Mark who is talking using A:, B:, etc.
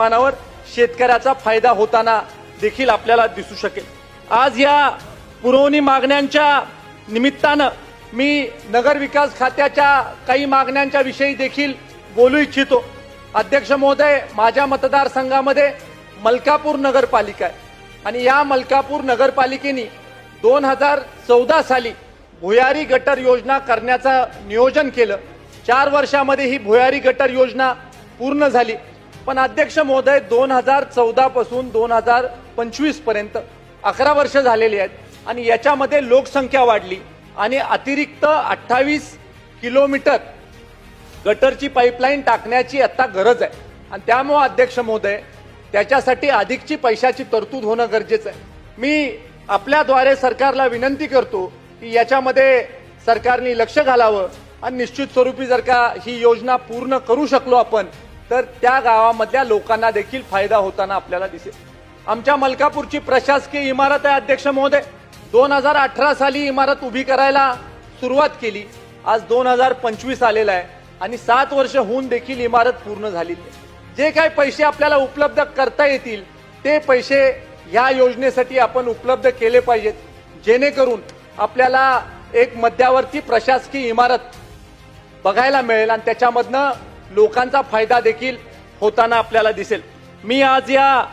A: मानावर शेतकऱ्याचा फायदा होताना देखील आपल्याला दिसू शकेल। आज या पुरवणी मागण्यांच्या निमित्तानं मी नगर विकास खात्याच्या काही मागण्यांच्या विषयी देखील बोलू इच्छितो। अध्यक्ष महोदय, माझ्या मतदारसंघामध्ये मलकापूर नगरपालिका आहे आणि या मलकापूर नगरपालिकेने 2014 साली भुयारी गटर योजना करण्याचं नियोजन केलं। 4 वर्षांमध्ये ही भुयारी गटर योजना पूर्ण झाली। पण अध्यक्ष महोदय, 2014 पासून 2025 पर्यंत 11 वर्ष झालेली आहेत आणि याच्यामध्ये लोकसंख्या वाढली आणि अतिरिक्त 28 किलोमीटर गटरची पाईपलाईन टाकण्याची आता गरज आहे आणि त्यामुळे अध्यक्ष महोदय, त्याच्यासाठी अधिकची पैशाची तरतूद होणं गरजेचं आहे। मी आपल्याद्वारे सरकारला विनंती करतो की याच्यामध्ये सरकारने लक्ष घालावं आणि निश्चित स्वरूपी जर का ही योजना पूर्ण करू शकलो आपण तर त्या गावामधल्या लोकांना देखील फायदा होताना आपल्याला दिसेल। आमच्या मलकापूरची प्रशासकीय इमारत आहे अध्यक्ष महोदय, 2018 साली इमारत उभी करायला सुरुवात केली। आज 2025 आलेला आहे आणि 7 वर्ष होऊन देखील इमारत पूर्ण झाली नाही। जे काही पैसे आपल्याला उपलब्ध करता येतील ते पैसे या योजनेसाठी आपण उपलब्ध केले पाहिजेत, जेणेकरून आपल्याला एक मध्यवर्ती प्रशासकीय इमारत बघायला मिळेल आणि त्याच्यामधनं लोकांचा फायदा देखील होताना आपल्याला दिसेल। मी आज या